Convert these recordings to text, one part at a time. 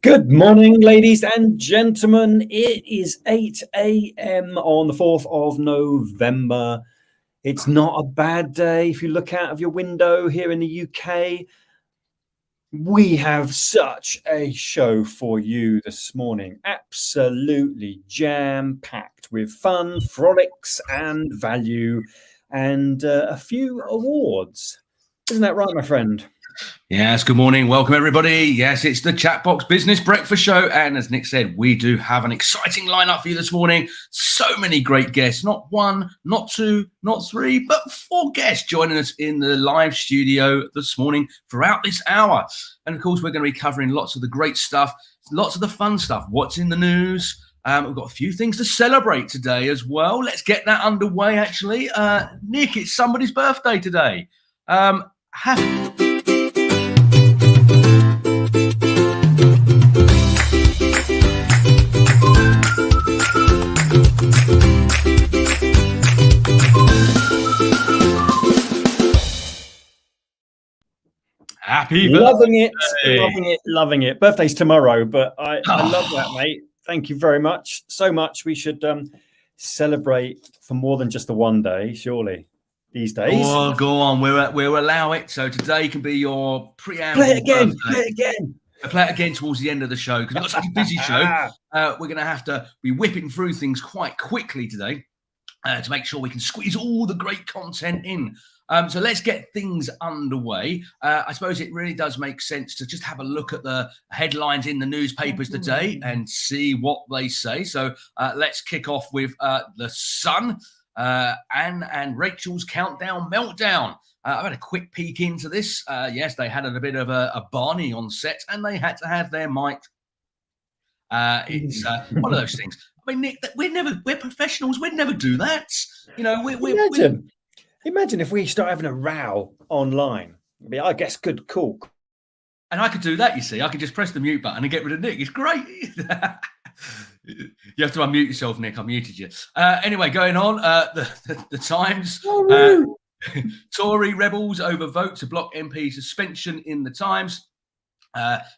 Good morning, ladies and gentlemen. It is 8 a.m. on the 4th of November. It's not a bad day if you look out of your window here in the UK. We have such a show for you this morning. Absolutely jam-packed with fun, frolics and value and a few awards. Isn't that right, my friend? Yes, good morning. Welcome, everybody. Yes, it's the Chatbox Business Breakfast Show. And as Nick said, we do have an exciting lineup for you this morning. So many great guests. Not one, not two, not three, but 4 guests joining us in the live studio this morning throughout this hour. And of course, we're going to be covering lots of the great stuff, lots of the fun stuff. What's in the news? We've got a few things to celebrate today as well. Let's get that underway, actually. Nick, it's somebody's birthday today. Happy birthday. Loving it. Birthday's tomorrow, but I love that, mate. Thank you very much. So much. We should celebrate for more than just the one day, surely, these days. Oh, go on. We'll allow it. So today can be your preamble. Play it again. Play it again towards the end of the show because we've got such a busy show. We're going to have to be whipping through things quite quickly today to make sure we can squeeze all the great content in. So let's get things underway. I suppose it really does make sense to just have a look at the headlines in the newspapers today and see what they say. So let's kick off with The Sun, Anne and Rachel's countdown meltdown. I've had a quick peek into this. Yes, they had a bit of a Barney on set and they had to have their mic. It's one of those things. I mean, Nick, we're professionals. We'd never do that. You know, Imagine if we start having a row online. I guess good call. And I could do that, you see. I could just press the mute button and get rid of Nick. It's great. You have to unmute yourself, Nick. I muted you. Anyway, going on. The Times. Tory rebels over vote to block MP suspension in the Times.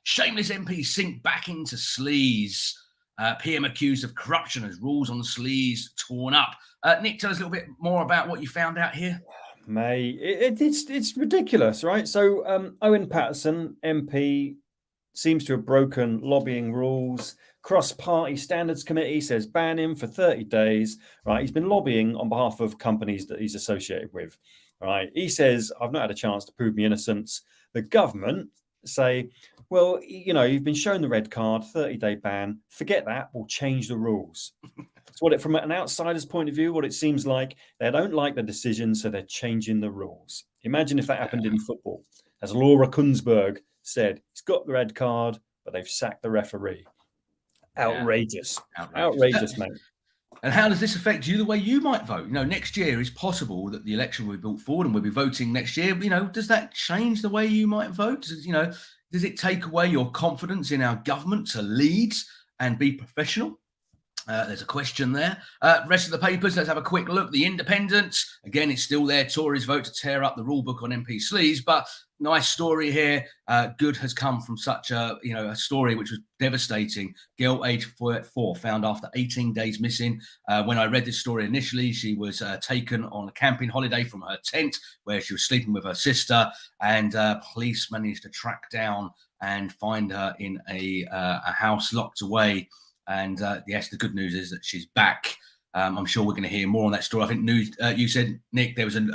Shameless MPs sink back into sleaze. PM accused of corruption as rules on sleaze torn up. Nick, tell us a little bit more about what you found out here. Mate, it's ridiculous, right? So Owen Paterson, MP, seems to have broken lobbying rules. Cross-party standards committee says ban him for 30 days. Right, he's been lobbying on behalf of companies that he's associated with. Right, he says I've not had a chance to prove my innocence. The government say, well, you know, you've been shown the red card, 30-day ban. Forget that. We'll change the rules. So from an outsider's point of view, what it seems like, they don't like the decision, so they're changing the rules. Imagine if that happened in football. As Laura Kunzberg said, he's got the red card, but they've sacked the referee. Outrageous, mate. And how does this affect you, the way you might vote? You know, next year it's possible that the election will be brought forward and we'll be voting next year. You know, does that change the way you might vote? Does it take away your confidence in our government to lead and be professional? There's a question there. Rest of the papers, let's have a quick look. The Independent, again, it's still there. Tories vote to tear up the rule book on MP sleaze, but nice story here. Good has come from such a story which was devastating. Girl aged 4 found after 18 days missing. When I read this story initially, she was taken on a camping holiday from her tent where she was sleeping with her sister, and police managed to track down and find her in a house locked away. And yes, the good news is that she's back. I'm sure we're going to hear more on that story. I think you said, Nick, there was some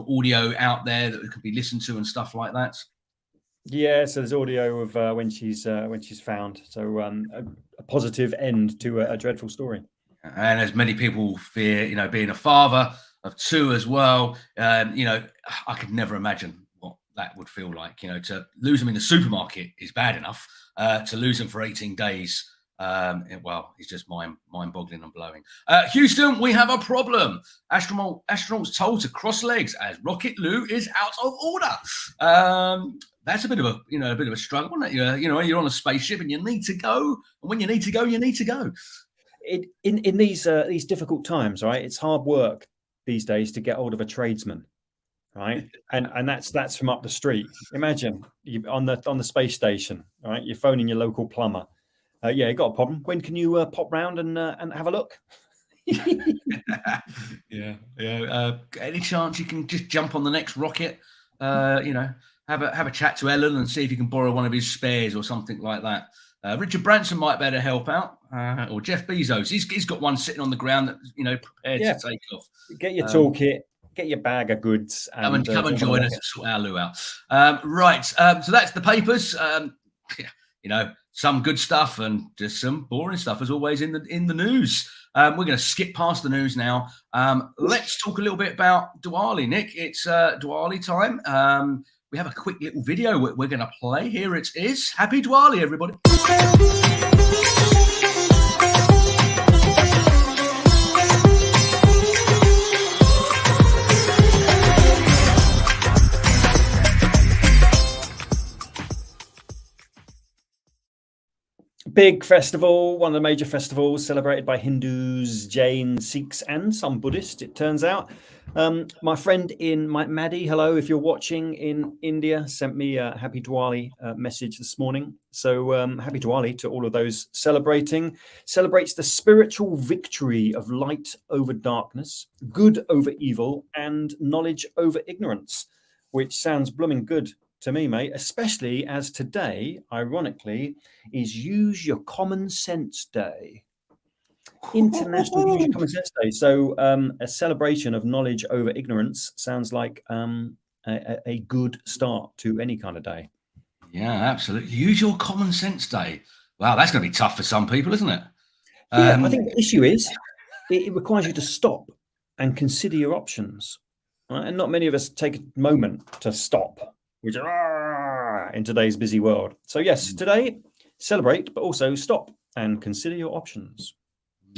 audio out there that could be listened to and stuff like that. Yeah, so there's audio of when she's found. So a positive end to a dreadful story. And as many people fear, being a father of 2 as well, I could never imagine what that would feel like. To lose them in the supermarket is bad enough. To lose them for 18 days. It's just mind-boggling and blowing. Houston, we have a problem. Astronauts told to cross legs as Rocket Lou is out of order. That's a bit of a struggle, isn't it? You're on a spaceship and you need to go, and when you need to go, you need to go. In these difficult times, right? It's hard work these days to get hold of a tradesman. right? And that's from up the street. Imagine you on the space station, right? You're phoning your local plumber. Yeah, you got a problem. When can you pop round and have a look? Yeah. Any chance you can just jump on the next rocket? Have a chat to Ellen and see if you can borrow one of his spares or something like that. Richard Branson might better help out, or Jeff Bezos. He's got one sitting on the ground that prepared to take off. Get your toolkit, get your bag of goods, and come and join us and sort our loo out. Right. So that's the papers. Some good stuff and just some boring stuff, as always, in the news. We're going to skip past the news now. Let's talk a little bit about Diwali, Nick. It's Diwali time. We have a quick little video we're going to play. Here it is. Happy Diwali, everybody. Big festival, one of the major festivals celebrated by Hindus, Jains, Sikhs, and some Buddhists, it turns out. My friend Maddie, hello, if you're watching in India, sent me a happy Diwali message this morning. So happy Diwali to all of those celebrating. Celebrates the spiritual victory of light over darkness, good over evil, and knowledge over ignorance, which sounds blooming good to me, mate, especially as today, ironically, is Use Your Common Sense Day. International Use Your Common Sense Day. So a celebration of knowledge over ignorance sounds like a good start to any kind of day. Yeah, absolutely. Use Your Common Sense Day. Wow, that's going to be tough for some people, isn't it? Yeah, I think the issue is it requires you to stop and consider your options. Right? And not many of us take a moment to stop, which in today's busy world. So yes, today, celebrate, but also stop and consider your options.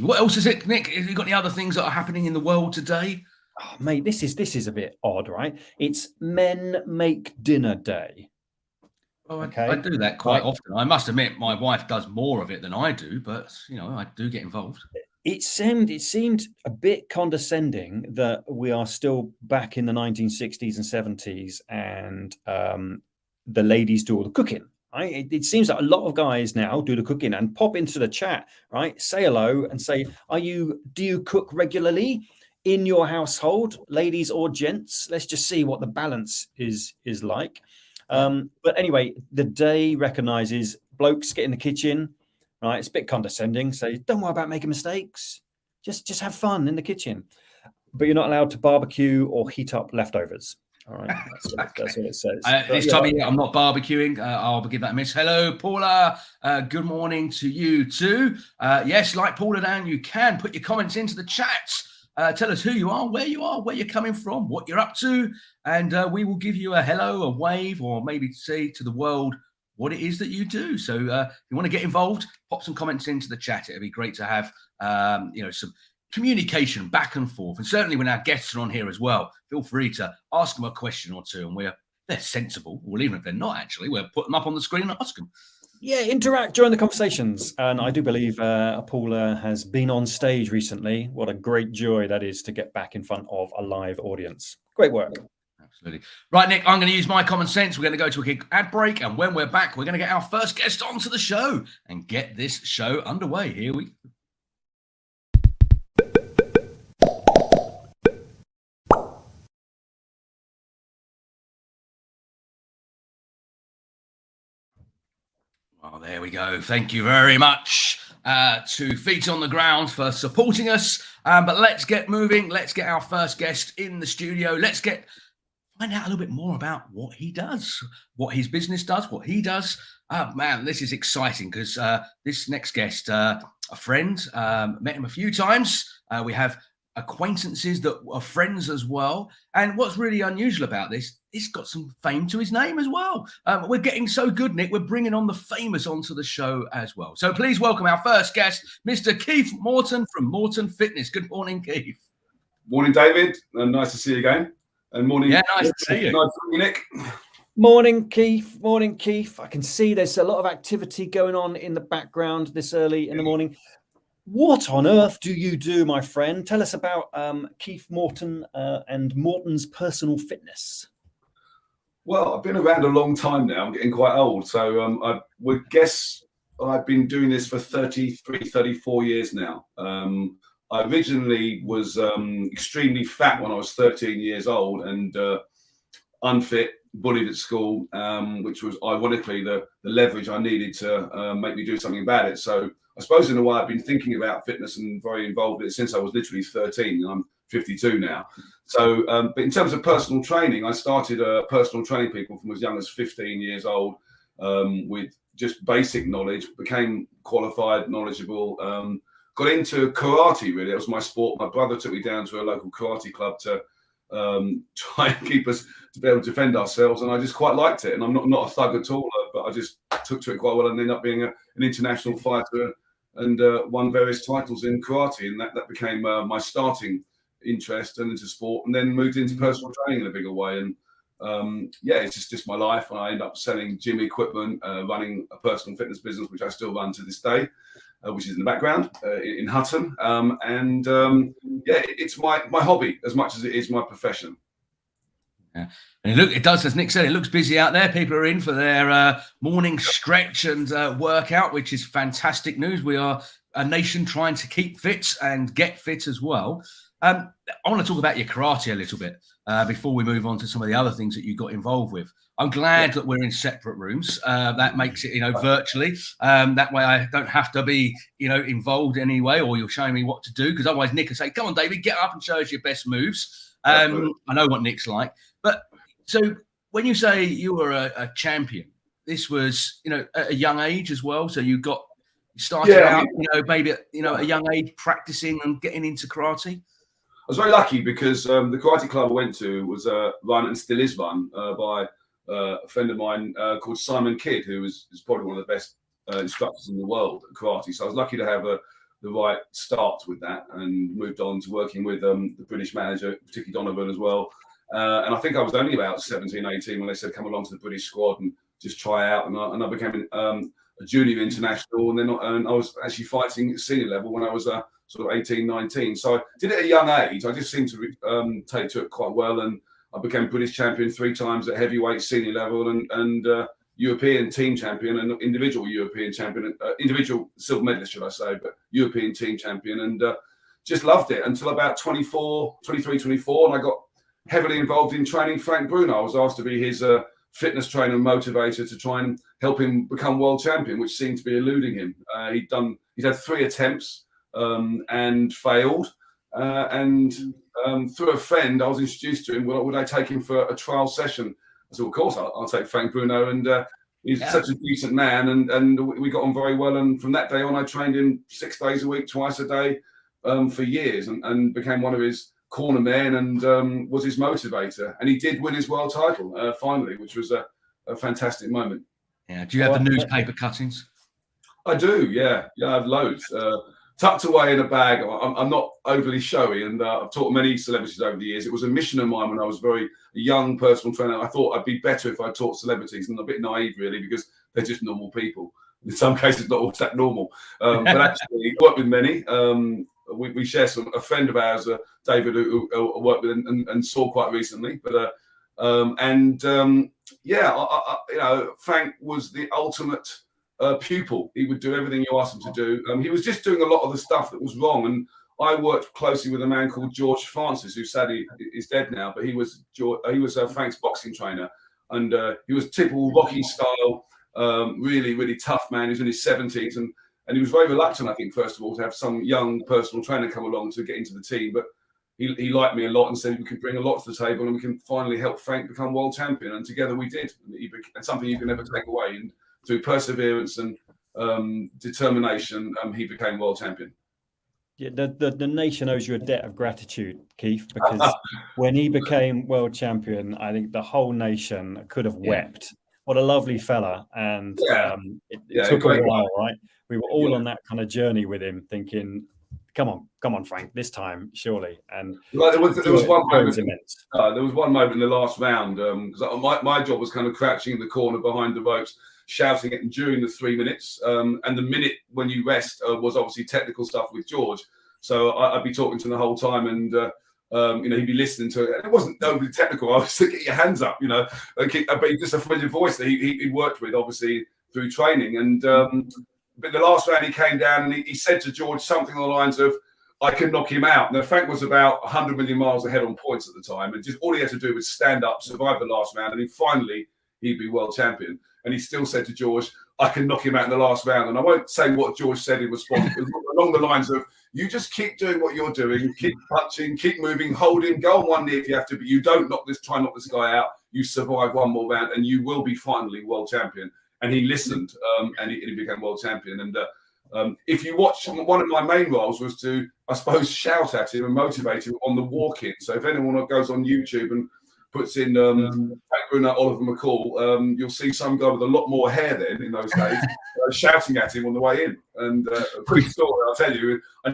What else is it, Nick? Have you got any other things that are happening in the world today? Oh, mate, this is a bit odd, right? It's Men Make Dinner Day. Oh, okay. I do that quite often. I must admit, my wife does more of it than I do, but I do get involved. It seemed a bit condescending that we are still back in the 1960s and 70s, and the ladies do all the cooking. Right? It seems that a lot of guys now do the cooking and pop into the chat, right? Say hello and say, do you cook regularly in your household, ladies or gents? Let's just see what the balance is like. But anyway, the day recognizes blokes get in the kitchen, right? It's a bit condescending. So don't worry about making mistakes. Just have fun in the kitchen. But you're not allowed to barbecue or heat up leftovers. All right, that's what it says. This time of year, I'm not barbecuing. I'll give that a miss. Hello, Paula. Good morning to you too. Yes, like Paula Dan, you can put your comments into the chat. Tell us who you are, where you're coming from, what you're up to, and we will give you a hello, a wave, or maybe say to the world what it is that you do. So if you want to get involved, pop some comments into the chat. It'd be great to have some communication back and forth, and certainly when our guests are on here as well, feel free to ask them a question or two, and they're sensible, or even if they're not, actually, we'll put them up on the screen and ask them. Yeah, interact, join the conversations. And I do believe Paula has been on stage recently. What a great joy that is to get back in front of a live audience. Great work. Absolutely. Right, Nick, I'm going to use my common sense. We're going to go to a quick ad break, and when we're back, we're going to get our first guest onto the show and get this show underway. Here we go. Well, there we go. Thank you very much to Feet on the Ground for supporting us. But let's get moving. Let's get our first guest in the studio. Let's find out a little bit more about what he does, what his business does, what he does. Man, this is exciting because this next guest, a friend, met him a few times. We have acquaintances that are friends as well. And what's really unusual about this, it's got some fame to his name as well. We're getting so good, Nick. We're bringing on the famous onto the show as well. So please welcome our first guest, Mr. Keith Morton from Morton Fitness. Good morning, Keith. Morning, David. Nice to see you again. And morning. Yeah, nice to see you. Nice to see you, Nick. Morning, Keith. Morning, Keith. I can see there's a lot of activity going on in the background this early in the morning. What on earth do you do, my friend? Tell us about Keith Morton and Morton's personal fitness. Well, I've been around a long time now. I'm getting quite old. So I would guess I've been doing this for 33, 34 years now. I originally was extremely fat when I was 13 years old and unfit, bullied at school, which was ironically the leverage I needed to make me do something about it. So I suppose in a way I've been thinking about fitness and very involved in it since I was literally 13. I'm 52 now. So, but in terms of personal training, I started personal training people from as young as 15 years old with just basic knowledge, became qualified, knowledgeable, got into karate really. It was my sport. My brother took me down to a local karate club to try and keep us to be able to defend ourselves, and I just quite liked it. And I'm not a thug at all, but I just took to it quite well and ended up being an international fighter and won various titles in karate, and that became my starting interest and into sport, and then moved into personal training in a bigger way. And it's just my life. And I ended up selling gym equipment, running a personal fitness business, which I still run to this day, which is in the background in Hutton. It's my hobby as much as it is my profession. Yeah. And it does, as Nick said, it looks busy out there. People are in for their morning stretch and workout, which is fantastic news. We are a nation trying to keep fit and get fit as well. I want to talk about your karate a little bit before we move on to some of the other things that you got involved with. I'm glad that we're in separate rooms. That makes it, virtually. That way I don't have to be, involved anyway, or you're showing me what to do, because otherwise Nick will say, come on, David, get up and show us your best moves. I know what Nick's like. But so when you say you were a champion, this was, at a young age as well. So you started out, maybe at, a young age practicing and getting into karate. I was very lucky because the karate club I went to was run and still is run by a friend of mine called Simon Kidd, who is probably one of the best instructors in the world at karate. So I was lucky to have the right start with that, and moved on to working with the British manager, particularly Donovan as well. And I think I was only about 17, 18 when they said come along to the British squad and just try out. And I became a junior international, and I was actually fighting at senior level when I was sort of 18, 19. So I did it at a young age. I just seemed to take to it quite well, and I became British champion 3 times at heavyweight senior level, and European team champion and individual European champion, individual silver medalist, should I say, but European team champion, and just loved it until about 23, 24, and I got heavily involved in training Frank Bruno. I was asked to be his fitness trainer and motivator to try and help him become world champion, which seemed to be eluding him. He'd had 3 attempts and failed. Through a friend, I was introduced to him. Well, would I take him for a trial session? I said, well, of course, I'll take Frank Bruno. And he's such a decent man. And we got on very well. And from that day on, I trained him 6 days a week, twice a day for years, and became one of his corner men and was his motivator. And he did win his world title finally, which was a fantastic moment. Yeah. Do you have the newspaper cuttings? I do. Yeah. I have loads. Tucked away in a bag. I'm not overly showy, and I've taught many celebrities over the years. It was a mission of mine when I was a young personal trainer. I thought I'd be better if I taught celebrities, and a bit naive really, because they're just normal people. In some cases, not all that normal, but actually worked with many. We share a friend of ours, David, who I worked with and saw quite recently. But Frank was the ultimate pupil. He would do everything you asked him to do. He was just doing a lot of the stuff that was wrong. And I worked closely with a man called George Francis, who sadly is dead now, but he was Frank's boxing trainer, and he was typical Rocky style, really, really tough man. He was in his 70s, and he was very reluctant, I think, first of all, to have some young personal trainer come along to get into the team. But he liked me a lot and said we could bring a lot to the table, and we can finally help Frank become world champion. And together we did. And something you can never take away. And through perseverance and determination, he became world champion. Yeah, the nation owes you a debt of gratitude, Keith, because when he became world champion, I think the whole nation could have wept. What a lovely fella. And it took a while, right? We were all on that kind of journey with him, thinking, come on, Frank, this time, surely. And there was one moment. There was one moment in the last round, because my job was kind of crouching in the corner behind the ropes, shouting at him during the 3 minutes. And the minute when you rest was obviously technical stuff with George. So I'd be talking to him the whole time, and he'd be listening to it. And it wasn't overly technical. I was to get your hands up, but just a familiar voice that he worked with, obviously through training. And but the last round he came down and he said to George something along the lines of, "I can knock him out." Now Frank was about 100 million miles ahead on points at the time, and just all he had to do was stand up, survive the last round, and finally he'd be world champion. And he still said to George, "I can knock him out in the last round." And I won't say what George said in response, but along the lines of, "You just keep doing what you're doing, keep punching, keep moving, hold him, go on one knee if you have to, but you don't try and knock this guy out. You survive one more round, and you will be finally world champion." And he listened, and he became world champion. And if you watch, one of my main roles was to, I suppose, shout at him and motivate him on the walk-in. So if anyone goes on YouTube and puts in Frank Bruno, Oliver McCall, you'll see some guy with a lot more hair then in those days shouting at him on the way in. And a quick story, I'll tell you, I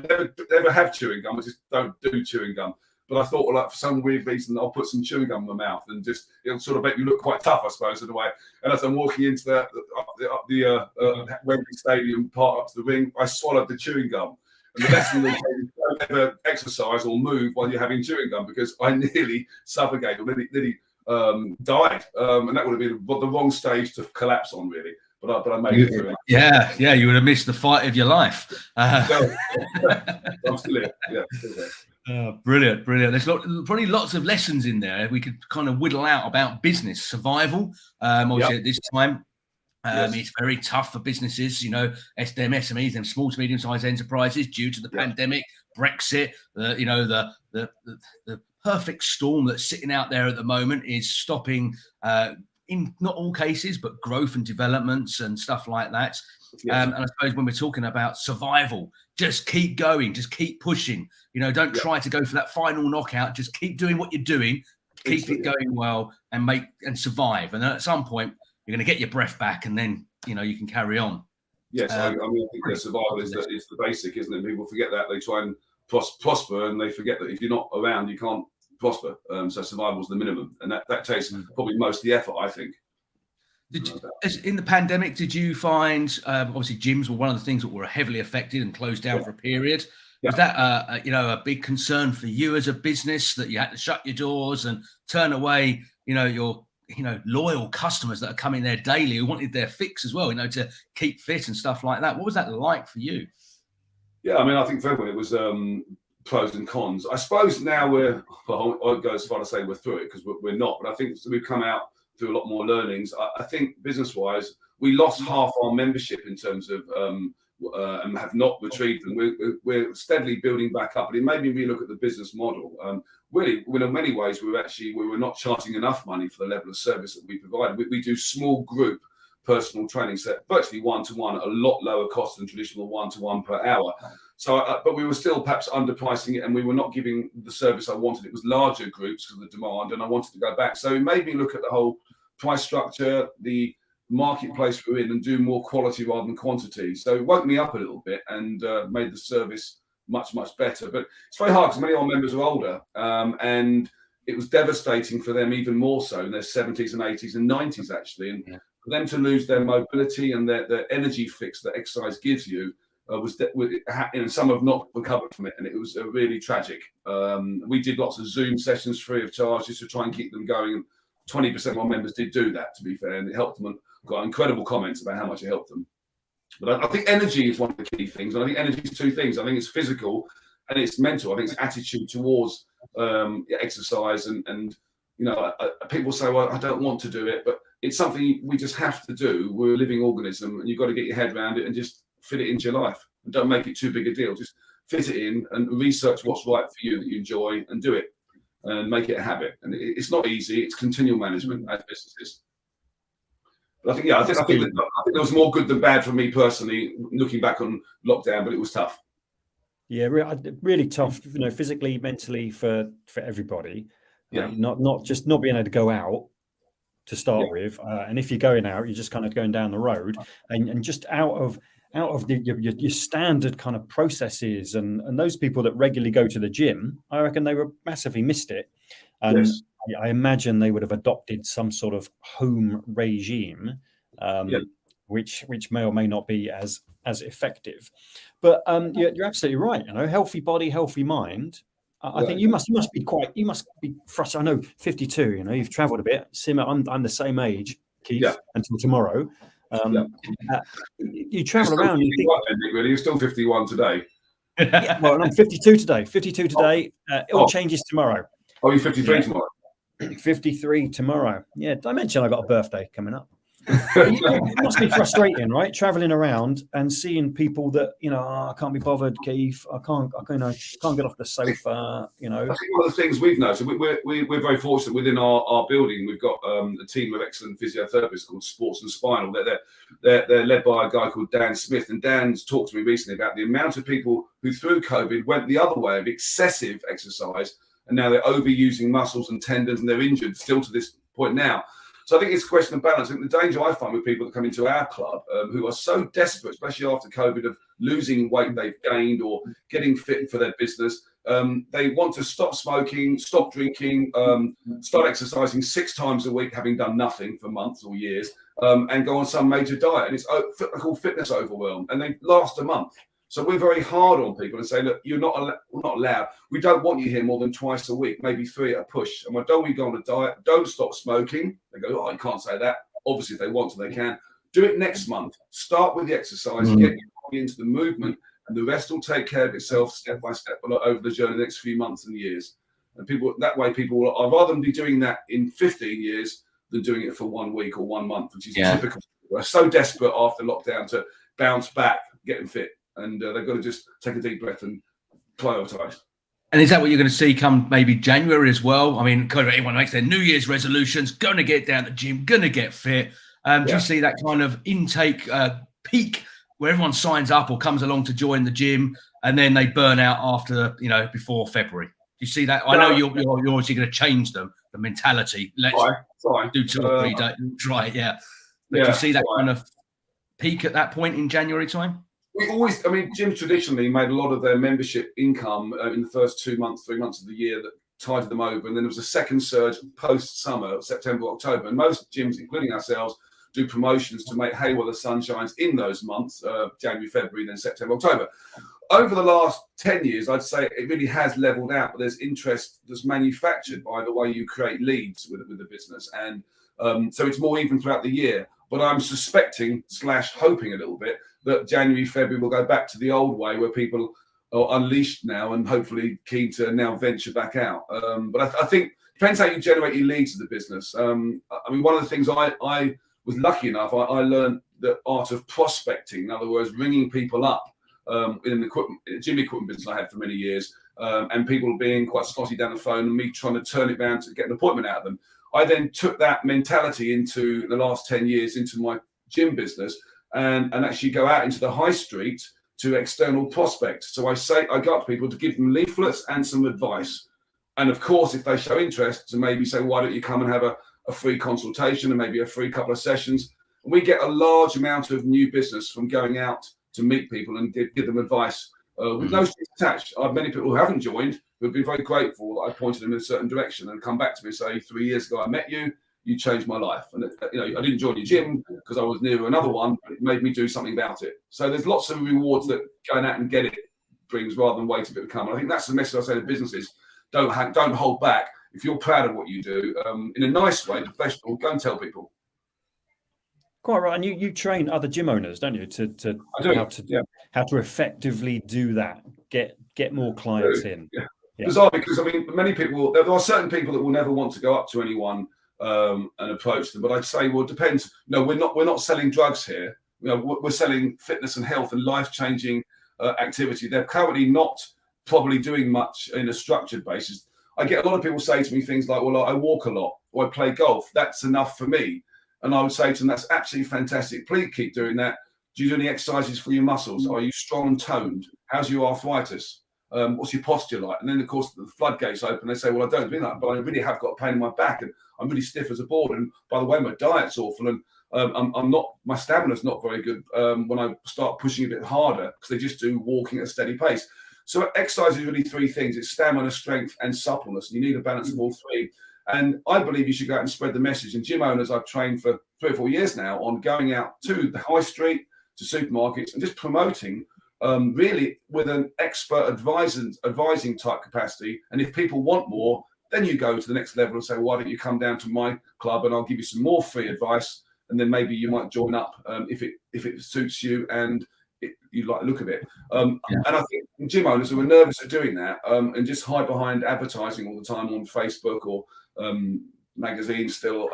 never have chewing gum. I just don't do chewing gum. But I thought, well, for some weird reason, I'll put some chewing gum in my mouth and just it'll sort of make me look quite tough, I suppose, in a way. And as I'm walking into the Wembley Stadium part up to the ring, I swallowed the chewing gum. And the lesson was, don't ever exercise or move while you're having chewing gum, because I nearly suffocated, or nearly died. And that would have been the wrong stage to collapse on, really. But I made it through it. Yeah, you would have missed the fight of your life. I'm still here. Yeah. Brilliant. There's probably lots of lessons in there we could kind of whittle out about business survival. Obviously, at this time, it's very tough for businesses, SMEs, them small to medium-sized enterprises, due to the pandemic, Brexit. The perfect storm that's sitting out there at the moment is stopping, in not all cases, but growth and developments and stuff like that. And I suppose when we're talking about survival, just keep going, just keep pushing. Don't try to go for that final knockout. Just keep doing what you're doing, keep it going well, and survive. And then at some point, you're going to get your breath back, and then you can carry on. Yes, I think the survival is the basic, isn't it? People forget that. They try and prosper, and they forget that if you're not around, you can't prosper. So survival is the minimum, and that takes probably most of the effort, I think. In the pandemic, did you find obviously gyms were one of the things that were heavily affected and closed down for a period? Was that a big concern for you as a business, that you had to shut your doors and turn away your loyal customers that are coming there daily who wanted their fix as well, to keep fit and stuff like that? What was that like for you? Yeah, I think for everyone it was pros and cons. I suppose now I'd go as far to say we're through it, because we're not, but I think we've come out through a lot more learnings. I think business-wise, we lost half our membership in terms of and have not retrieved them. We're steadily building back up, but it made me relook at the business model. Really, in many ways, we were not charging enough money for the level of service that we provide. We do small group personal training, so virtually one-to-one, a lot lower cost than traditional one-to-one per hour. So, but we were still perhaps underpricing it, and we were not giving the service I wanted. It was larger groups because of the demand, and I wanted to go back. So it made me look at the whole price structure, the marketplace we're in, and do more quality rather than quantity. So it woke me up a little bit and made the service much, much better. But it's very hard because many of our members are older, and it was devastating for them even more so in their 70s and 80s and 90s, actually. And for them to lose their mobility and their energy fix that exercise gives you, some have not recovered from it, and it was really tragic. We did lots of Zoom sessions free of charge just to try and keep them going, and 20% of our members did do that, to be fair, and it helped them, and got incredible comments about how much it helped them. But I think energy is one of the key things, and I think energy is two things. I think it's physical and it's mental. I think it's attitude towards exercise, and people say, well, I don't want to do it, but it's something we just have to do. We're a living organism, and you've got to get your head around it and just fit it into your life, and don't make it too big a deal. Just fit it in and research what's right for you that you enjoy, and do it and make it a habit. And it's not easy. It's continual management as businesses. But I think there was more good than bad for me personally, looking back on lockdown, but it was tough. Yeah, really tough, physically, mentally for everybody. Yeah. Not just not being able to go out to start with, and if you're going out, you're just kind of going down the road, and just out of your standard kind of processes, and those people that regularly go to the gym, I reckon they were massively missed it. And I imagine they would have adopted some sort of home regime which may or may not be as effective. But you're absolutely right. Healthy body, healthy mind. I think you must be frustrated. I know 52. You've travelled a bit. I'm the same age, Keith, until tomorrow. You travel around. You think, really, you're still 51 today. Well, I'm 52 today. 52 today. It all changes tomorrow. Oh, you're 53 tomorrow. 53 tomorrow. Yeah, did I mention I got a birthday coming up? It must be frustrating, right? Traveling around and seeing people that I can't be bothered, Keith. I can't get off the sofa. I think one of the things we've noticed, we're very fortunate within our building. We've got a team of excellent physiotherapists called Sports and Spinal. They're led by a guy called Dan Smyth, and Dan's talked to me recently about the amount of people who through COVID went the other way of excessive exercise, and now they're overusing muscles and tendons, and they're injured still to this point now. So I think it's a question of balance. I think the danger I find with people that come into our club who are so desperate, especially after COVID, of losing weight they've gained or getting fit for their business, they want to stop smoking, stop drinking, start exercising 6 times a week, having done nothing for months or years, and go on some major diet. And it's called fitness overwhelm, and they last a month. So we're very hard on people and say, look, you're not allowed. We don't want you here more than twice a week, maybe 3 at a push. And why don't we go on a diet? Don't stop smoking. They go, oh, you can't say that. Obviously, if they want to, they can. Do it next month. Start with the exercise, get your body into the movement, and the rest will take care of itself step by step over the journey the next few months and years. And people will, I'd rather be doing that in 15 years than doing it for 1 week or 1 month, which is typical. We're so desperate after lockdown to bounce back, getting fit. And they've got to just take a deep breath and prioritise. And is that what you're going to see come maybe January as well? I mean, kind of everyone makes their New Year's resolutions, going to get down to the gym, going to get fit. Do you see that kind of intake peak where everyone signs up or comes along to join the gym and then they burn out after, before February? Do you see that? I know you're obviously going to change the mentality. Let's do 2 or 3 days. Try it, But do you see that kind of peak at that point in January time? Gyms traditionally made a lot of their membership income in the first 2 months, 3 months of the year that tided them over. And then there was a second surge post-summer, September, October. And most gyms, including ourselves, do promotions to make hay while the sun shines in those months, January, February, then September, October. Over the last 10 years, I'd say it really has leveled out, but there's interest that's manufactured by the way you create leads with the business. And so it's more even throughout the year. But I'm suspecting / hoping a little bit that January, February will go back to the old way where people are unleashed now and hopefully keen to now venture back out. But I think it depends how you generate your leads to the business. One of the things I was lucky enough, I learned the art of prospecting. In other words, ringing people up in the gym equipment business I had for many years, and people being quite snotty down the phone and me trying to turn it around to get an appointment out of them. I then took that mentality into the last 10 years into my gym business and actually go out into the high street to external prospects. So I go up to people to give them leaflets and some advice. And of course, if they show interest, to maybe say, why don't you come and have a free consultation and maybe a free couple of sessions. And we get a large amount of new business from going out to meet people and give them advice with no strings attached. I have many people who haven't joined who have been very grateful that I pointed them in a certain direction and come back to me and say, 3 years ago I met you, you changed my life. And I didn't join your gym because I was near another one, but it made me do something about it. So there's lots of rewards that going out and get it brings rather than waiting for it to come. And I think that's the message I say to businesses: don't hold back. If you're proud of what you do, in a nice way, professional, go and tell people. Quite right. And you train other gym owners, don't you, how to effectively do that, get more clients in. Yeah. Bizarre, because many people, there are certain people that will never want to go up to anyone and approach them. But I'd say, well, it depends. No, we're not selling drugs here. We're selling fitness and health and life-changing activity. They're currently not probably doing much in a structured basis. I get a lot of people say to me things like, well, I walk a lot or I play golf. That's enough for me. And I would say to them, that's absolutely fantastic. Please keep doing that. Do you do any exercises for your muscles? Are you strong and toned? How's your arthritis? What's your posture like? And then, of course, the floodgates open. They say, well, I don't do that, but I really have got a pain in my back and I'm really stiff as a board. And by the way, my diet's awful. And my stamina's not very good when I start pushing a bit harder because they just do walking at a steady pace. So exercise is really 3 things. It's stamina, strength, and suppleness. And you need a balance of all 3. And I believe you should go out and spread the message. And gym owners I've trained for 3 or 4 years now on going out to the high street, to supermarkets, and just promoting really with an expert advising type capacity. And if people want more, then you go to the next level and say, why don't you come down to my club and I'll give you some more free advice. And then maybe you might join up if it suits you and you like the look of it. And I think gym owners who are nervous of doing that and just hide behind advertising all the time on Facebook or magazines still,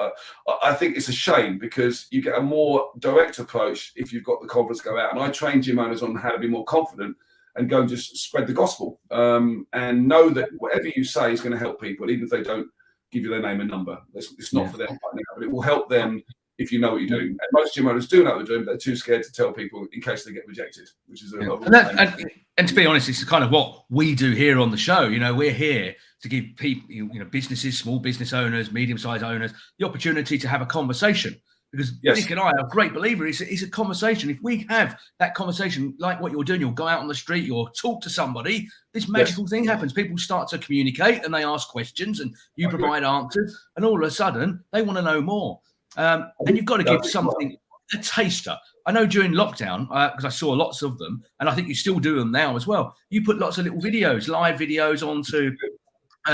I think it's a shame, because you get a more direct approach if you've got the confidence to go out. And I train gym owners on how to be more confident and go and just spread the gospel and know that whatever you say is going to help people, even if they don't give you their name and number. It's not for them right now, but it will help them if you know what you're doing. And most gym owners do know what they're doing, but they're too scared to tell people in case they get rejected, which is and to be honest, it's kind of what we do here on the show. We're here to give people, businesses, small business owners, medium-sized owners, the opportunity to have a conversation. Because Nick and I are great believers. It's a conversation. If we have that conversation, like what you're doing, you'll go out on the street, you'll talk to somebody, this magical thing happens. People start to communicate and they ask questions and you provide answers. And all of a sudden, they want to know more. And you've got to give something, a taster. I know during lockdown, because I saw lots of them, and I think you still do them now as well, you put lots of little videos, live videos onto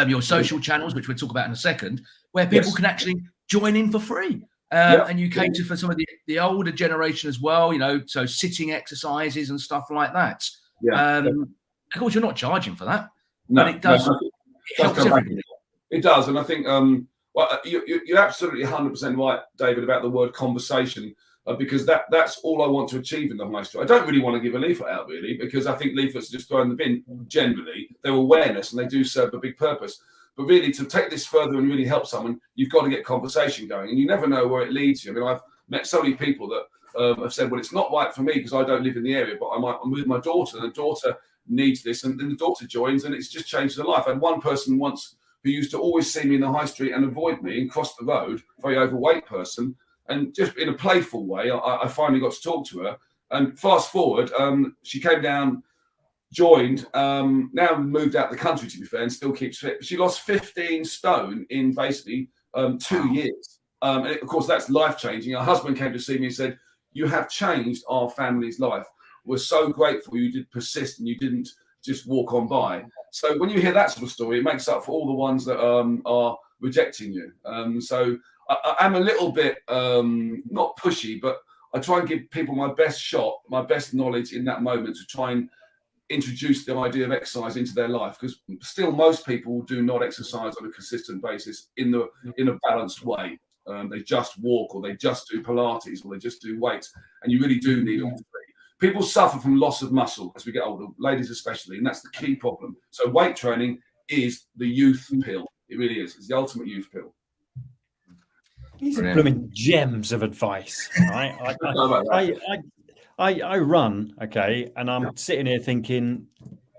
your social channels, which we'll talk about in a second, where people can actually join in for free. And you cater for some of the older generation as well, so sitting exercises and stuff like that. Of course, you're not charging for that, but it does. It helps everybody. It does, and I think you're absolutely 100% right, David, about the word conversation, because that's all I want to achieve in the high street. I don't really want to give a leaflet out, really, because I think leaflets are just thrown in the bin. Generally, they're awareness and they do serve a big purpose. But really, to take this further and really help someone, you've got to get conversation going, and you never know where it leads you. I mean, I've met so many people that have said, well, it's not right for me because I don't live in the area, but I'm with my daughter, and the daughter needs this, and then the daughter joins, and it's just changed their life. I had one person once who used to always see me in the high street and avoid me and cross the road, very overweight person, and just in a playful way, I finally got to talk to her. And fast forward, she came down, joined, now moved out the country, to be fair, and still keeps fit. But she lost 15 stone in basically 2 years. And of course, that's life-changing. Her husband came to see me and said, you have changed our family's life. We're so grateful you did persist and you didn't just walk on by. So when you hear that sort of story, it makes up for all the ones that are rejecting you. So I'm a little bit not pushy, but I try and give people my best shot, my best knowledge in that moment to try and introduce the idea of exercise into their life, because still most people do not exercise on a consistent basis in a balanced way. They just walk, or they just do Pilates, or they just do weights, and you really do need all three. People suffer from loss of muscle as we get older, ladies especially, and that's the key problem. So weight training is the youth pill. It really is. It's the ultimate youth pill. These are blooming gems of advice, right? I run, okay, and I'm sitting here thinking,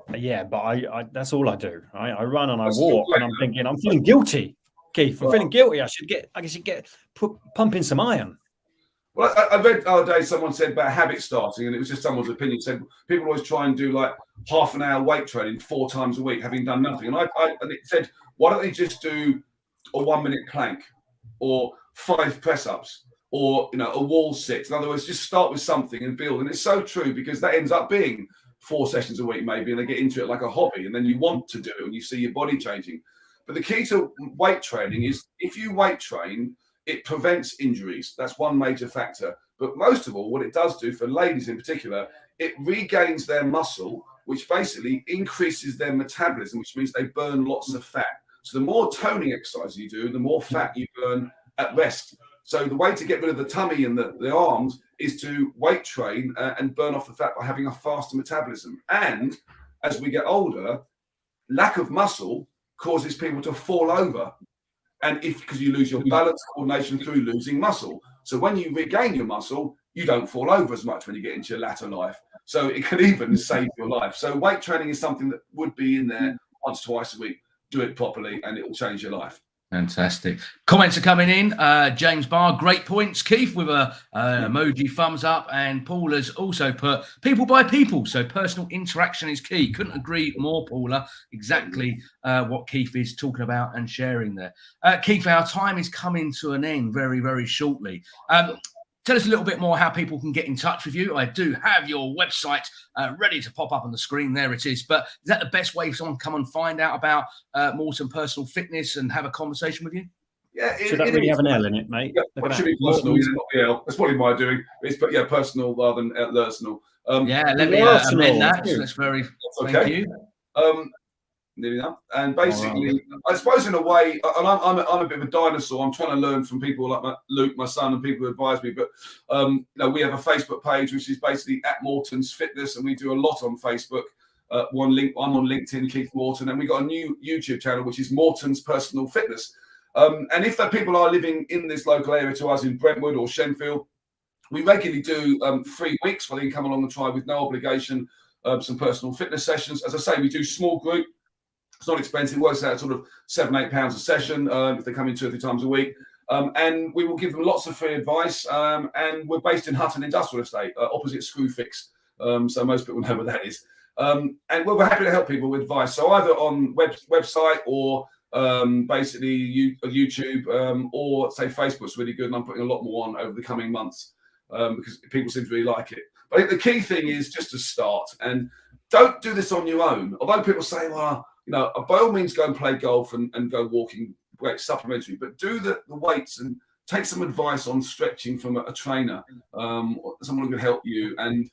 but I that's all I do. Right? I run and I walk, and I'm thinking, I'm feeling guilty, Keith. I'm feeling guilty. I should get pumping some iron. Well, I read the other day someone said about habit starting, and it was just someone's opinion. Said people always try and do like half an hour weight training 4 times a week, having done nothing. And and it said, why don't they just do a 1-minute plank or 5 press-ups? Or a wall sit. In other words, just start with something and build. And it's so true, because that ends up being 4 sessions a week maybe, and they get into it like a hobby, and then you want to do it and you see your body changing. But the key to weight training is, if you weight train, it prevents injuries. That's one major factor. But most of all, what it does do for ladies in particular, it regains their muscle, which basically increases their metabolism, which means they burn lots of fat. So the more toning exercise you do, the more fat you burn at rest. So the way to get rid of the tummy and the arms is to weight train and burn off the fat by having a faster metabolism. And as we get older, lack of muscle causes people to fall over. And because you lose your balance coordination through losing muscle. So when you regain your muscle, you don't fall over as much when you get into your latter life. So it can even save your life. So weight training is something that would be in there once, twice a week. Do it properly and it will change your life. Fantastic. Comments are coming in. James Barr, great points. Keith with a emoji thumbs up. And Paul has also put people by people. So personal interaction is key. Couldn't agree more, Paula. Exactly what Keith is talking about and sharing there. Keith, our time is coming to an end very, very shortly. Tell us a little bit more how people can get in touch with you. I do have your website ready to pop up on the screen. There it is. But is that the best way for someone to come and find out about Morton Personal Fitness and have a conversation with you? Yeah, should that really have an L in it, mate? Yeah, it should be personal, not the L. That's probably my doing. But yeah, personal rather than personal. Yeah, let me amend that. So that's very. Okay. Thank you. Nearly done. And basically, I suppose in a way, and I'm a bit of a dinosaur. I'm trying to learn from people like Luke, my son, and people who advise me. But we have a Facebook page which is basically at Morton's Fitness, and we do a lot on Facebook. I'm on LinkedIn, Keith Morton, and we got a new YouTube channel which is Morton's Personal Fitness. And if the people are living in this local area to us in Brentwood or Shenfield, we regularly do 3 weeks where they can come along and try with no obligation some personal fitness sessions. As I say, we do small group. It's not expensive. It works out at sort of £7-8 a session if they come in 2 or 3 times a week. And we will give them lots of free advice. And we're based in Hutton Industrial Estate, opposite Screwfix. So most people know where that is. And we're happy to help people with advice. So either on website or basically YouTube or say Facebook's really good. And I'm putting a lot more on over the coming months because people seem to really like it. But I think the key thing is just to start and don't do this on your own. Although people say, well, by all means, go and play golf and go walking, great supplementary, but do the weights and take some advice on stretching from a trainer, someone who can help you. And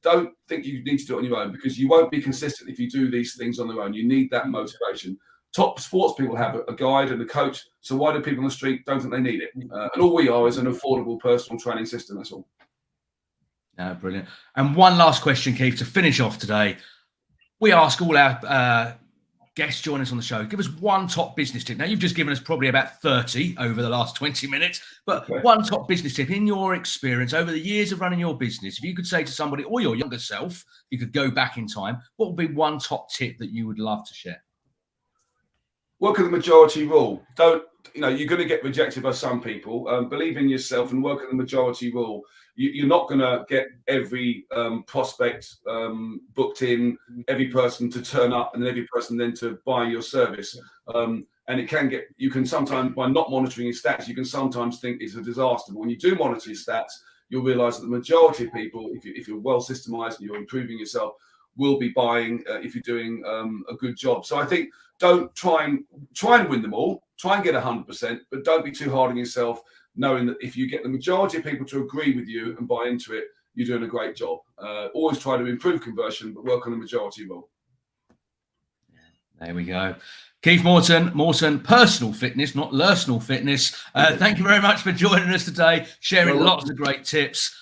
don't think you need to do it on your own because you won't be consistent if you do these things on their own. You need that motivation. Top sports people have a guide and a coach. So why do people on the street don't think they need it? And all we are is an affordable personal training system. That's all. Brilliant. And one last question, Keith, to finish off today. We ask all our guests join us on the show. Give us one top business tip. Now, you've just given us probably about 30 over the last 20 minutes, but one top business tip in your experience over the years of running your business. If you could say to somebody or your younger self, you could go back in time, what would be one top tip that you would love to share? Work with the majority rule. Don't, you're going to get rejected by some people. Believe in yourself and work with the majority rule. You're not going to get every prospect booked in, every person to turn up, and every person then to buy your service. And you can sometimes, by not monitoring your stats, you can sometimes think it's a disaster. But when you do monitor your stats, you'll realize that the majority of people, if you're well systemized and you're improving yourself, will be buying if you're doing a good job. So I think don't try and win them all. Try and get 100%, but don't be too hard on yourself, knowing that if you get the majority of people to agree with you and buy into it, you're doing a great job. Always try to improve conversion, but work on the majority rule. There we go. Keith Morton, Personal Fitness, not Lersnal Fitness. Thank you very much for joining us today, sharing lots of great tips.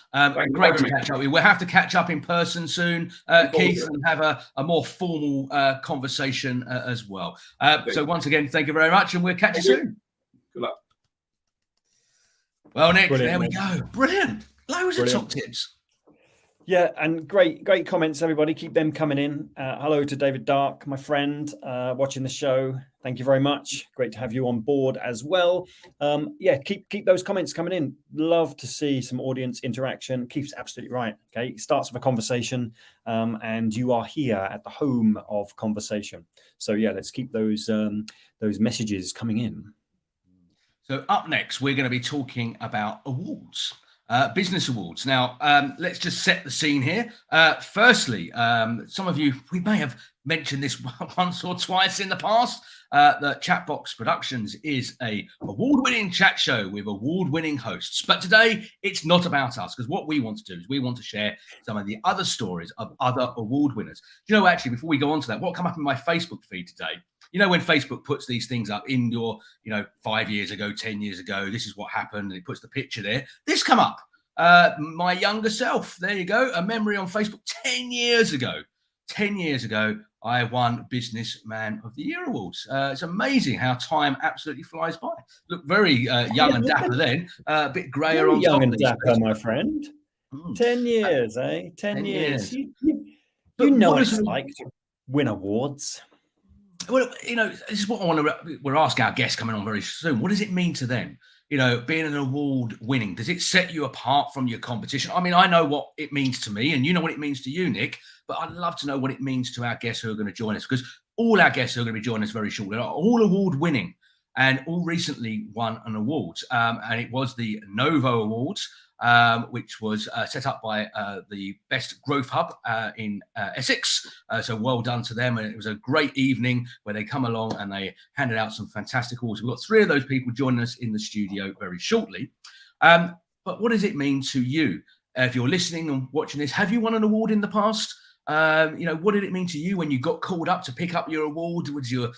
Great to catch up with you. We'll have to catch up in person soon, Keith, and have a more formal conversation as well. So once again, thank you very much, and we'll catch you soon. Good luck. Well, Nick, there we go. Brilliant. Loads of top tips. Yeah, and great comments, everybody. Keep them coming in. Hello to David Dark, my friend, watching the show. Thank you very much. Great to have you on board as well. Keep those comments coming in. Love to see some audience interaction. Keith's absolutely right. Okay, it starts with a conversation, and you are here at the home of conversation. So yeah, let's keep those messages coming in. So up next, we're going to be talking about awards. Business awards. Now, let's just set the scene here. Firstly, some of you, we may have mentioned this once or twice in the past, that Chatbox Productions is a award-winning chat show with award-winning hosts. But today, it's not about us, because what we want to do is we want to share some of the other stories of other award winners. Actually, before we go on to that, what come up in my Facebook feed today? When Facebook puts these things up in your, 5 years ago, 10 years ago, this is what happened, and it puts the picture there. This come up, my younger self. There you go. A memory on Facebook 10 years ago. 10 years ago, I won Businessman of the Year awards. It's amazing how time absolutely flies by. Look very young and dapper then, a bit grayer on young top. And dapper, my friend. 10 years, 10 years. You know what it's like to win awards. Well, this is what I want to. We're asking our guests coming on very soon. What does it mean to them? Being an award winning, does it set you apart from your competition? I mean, I know what it means to me, and you know what it means to you, Nick. But I'd love to know what it means to our guests who are going to join us, because all our guests who are going to be joining us very shortly are all award winning and all recently won an award. And it was the Novo Awards, which was set up by the Best Growth Hub in Essex. So well done to them. And it was a great evening where they come along and they handed out some fantastic awards. We've got 3 of those people joining us in the studio very shortly. But what does it mean to you? If you're listening and watching this, have you won an award in the past? What did it mean to you when you got called up to pick up your award? Was you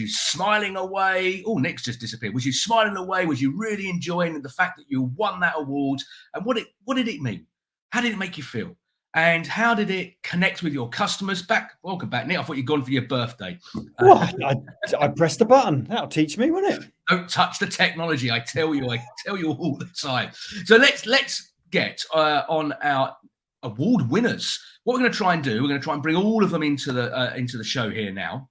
smiling away? Oh, Nick's just disappeared. Was you smiling away? Was you really enjoying the fact that you won that award? And what did it mean? How did it make you feel? And how did it connect with your customers? Welcome back, Nick. I thought you'd gone for your birthday. I pressed the button. That'll teach me, won't it? Don't touch the technology. I tell you all the time. So let's get on our award winners. What we're going to try and do, we're going to try and bring all of them into the show here now,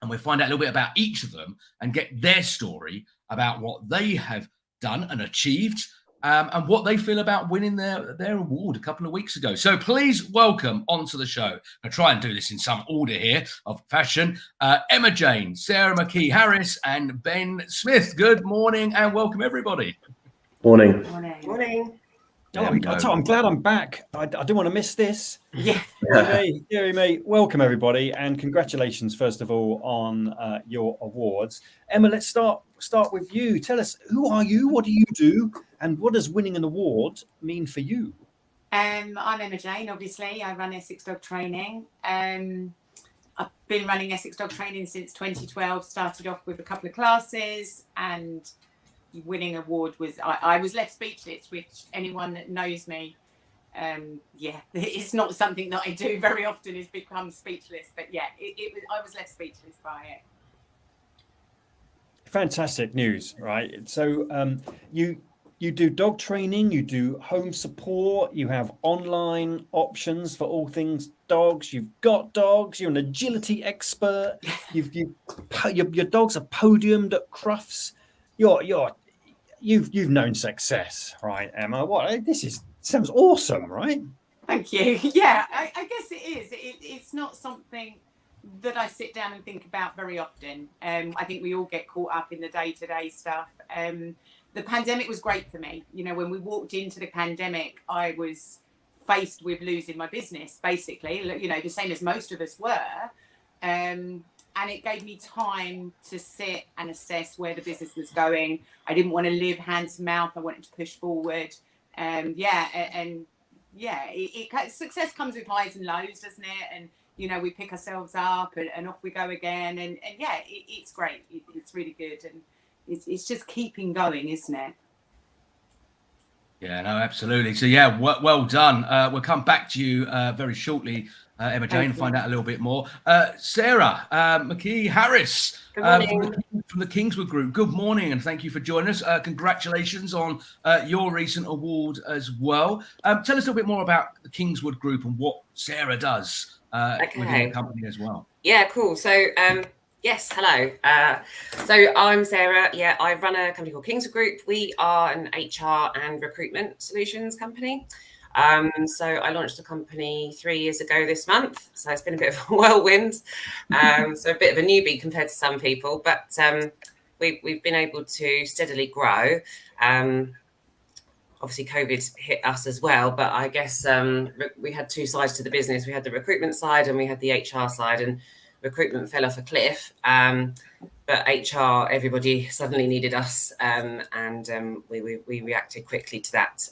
and we'll find out a little bit about each of them and get their story about what they have done and achieved, and what they feel about winning their award a couple of weeks ago. So please welcome onto the show. I'll try and do this in some order here of fashion. Emma Jane, Sarah McKee-Harris, and Ben Smyth. Good morning and welcome everybody. Morning. Morning. I'm glad I'm back. I don't want to miss this. Yeah. Dear me. Welcome, everybody, and congratulations, first of all, on your awards. Emma, let's start with you. Tell us, who are you? What do you do? And what does winning an award mean for you? I'm Emma Jane, obviously. I run Essex Dog Training. I've been running Essex Dog Training since 2012. Started off with a couple of classes, and winning award was I was left speechless, which anyone that knows me, it's not something that I do very often, is become speechless, but I was left speechless by it. Fantastic news, right? So you do dog training, you do home support, you have online options for all things dogs, you've got dogs, you're an agility expert, your dogs are podiumed at Crufts. You've known success, right, Emma? Sounds awesome, right? Thank you. Yeah, I guess it is. It's not something that I sit down and think about very often. I think we all get caught up in the day-to-day stuff. The pandemic was great for me. When we walked into the pandemic, I was faced with losing my business, basically. The same as most of us were. And it gave me time to sit and assess where the business was going. I didn't want to live hand to mouth. I wanted to push forward. Success comes with highs and lows, doesn't it? And, we pick ourselves up and off we go again. And it's great. It's really good. And it's just keeping going, isn't it? Yeah, no, absolutely. So, well done. We'll come back to you very shortly, Emma Jane, and find out a little bit more. Sarah McKee-Harris from the Kingswood Group. Good morning, and thank you for joining us. Congratulations on your recent award as well. Tell us a little bit more about the Kingswood Group and what Sarah does within the company as well. Yeah, cool. So, yes, hello. So I'm Sarah. Yeah, I run a company called Kingswood Group. We are an HR and recruitment solutions company. So I launched the company 3 years ago this month. So it's been a bit of a whirlwind. So a bit of a newbie compared to some people, but we've been able to steadily grow. Obviously, COVID hit us as well, but I guess we had 2 sides to the business. We had the recruitment side and we had the HR side, and recruitment fell off a cliff. But HR, everybody suddenly needed us, and we reacted quickly to that.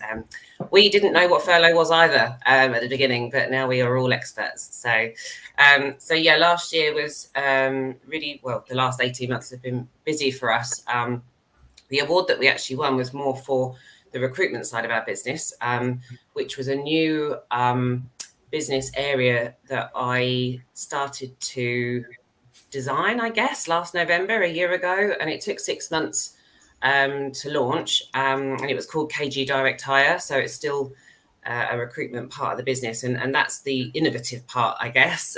We didn't know what furlough was either at the beginning, but now we are all experts. So last year was really, well, the last 18 months have been busy for us. The award that we actually won was more for the recruitment side of our business, which was a new business area that I started to design, I guess, last November, a year ago, and it took 6 months to launch, and it was called KG Direct Hire. So it's still a recruitment part of the business, and that's the innovative part, I guess.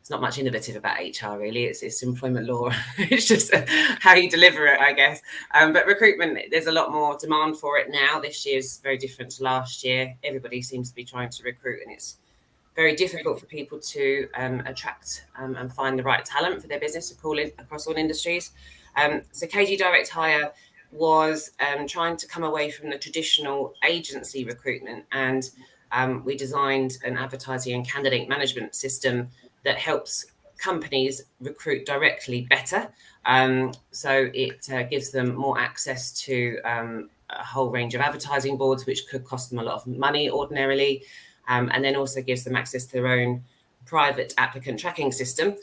It's not much innovative about HR really. It's employment law. It's just how you deliver it, I guess. But recruitment, there's a lot more demand for it now. This year's very different to last year. Everybody seems to be trying to recruit, and it's very difficult for people to attract and find the right talent for their business across all industries. So KG Direct Hire was trying to come away from the traditional agency recruitment, and we designed an advertising and candidate management system that helps companies recruit directly better. So it gives them more access to a whole range of advertising boards, which could cost them a lot of money ordinarily, and then also gives them access to their own private applicant tracking system.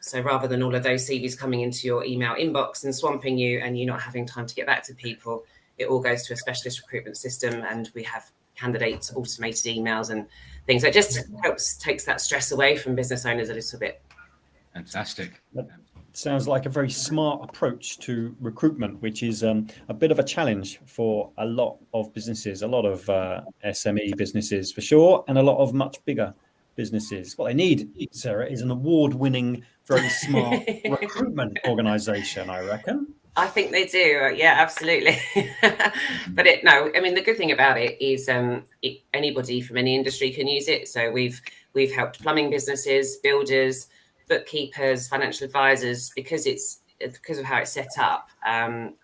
So rather than all of those CVs coming into your email inbox and swamping you and you not having time to get back to people, it all goes to a specialist recruitment system, and we have candidates automated emails and things. So it just takes that stress away from business owners a little bit. Fantastic. That sounds like a very smart approach to recruitment, which is a bit of a challenge for a lot of businesses, a lot of SME businesses for sure, and a lot of much bigger businesses. What they need, Sarah, is an award-winning, very smart recruitment organization, I reckon. I think they do. Yeah, absolutely. But the good thing about it is anybody from any industry can use it. So we've helped plumbing businesses, builders, bookkeepers, financial advisors, because of how it's set up.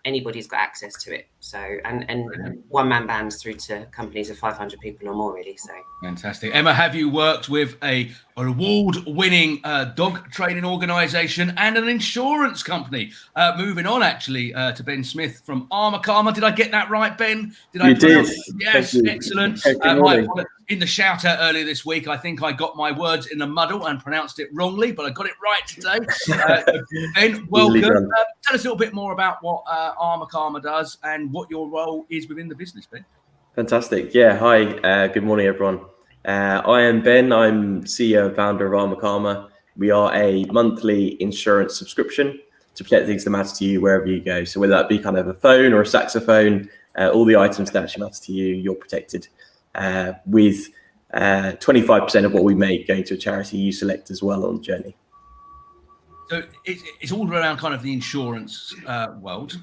Anybody's got access to it. So and one-man bands through to companies of 500 people or more, really. So fantastic. Emma, have you worked with an award-winning dog training organisation and an insurance company? Moving on, actually, to Ben Smyth from Arma Karma. Did I get that right, Ben? You did. Yes, excellent. In the shout out earlier this week, I think I got my words in a muddle and pronounced it wrongly, but I got it right today. Ben, welcome. Tell us a little bit more about what Arma Karma does and what your role is within the business, Ben. Fantastic. Yeah. Hi. Good morning, everyone. I am Ben. I'm CEO and founder of Arma Karma. We are a monthly insurance subscription to protect things that matter to you wherever you go. So whether that be kind of a phone or a saxophone, all the items that actually matter to you, you're protected. With 25% of what we make going to a charity you select as well on the journey. So it's all around kind of the insurance world.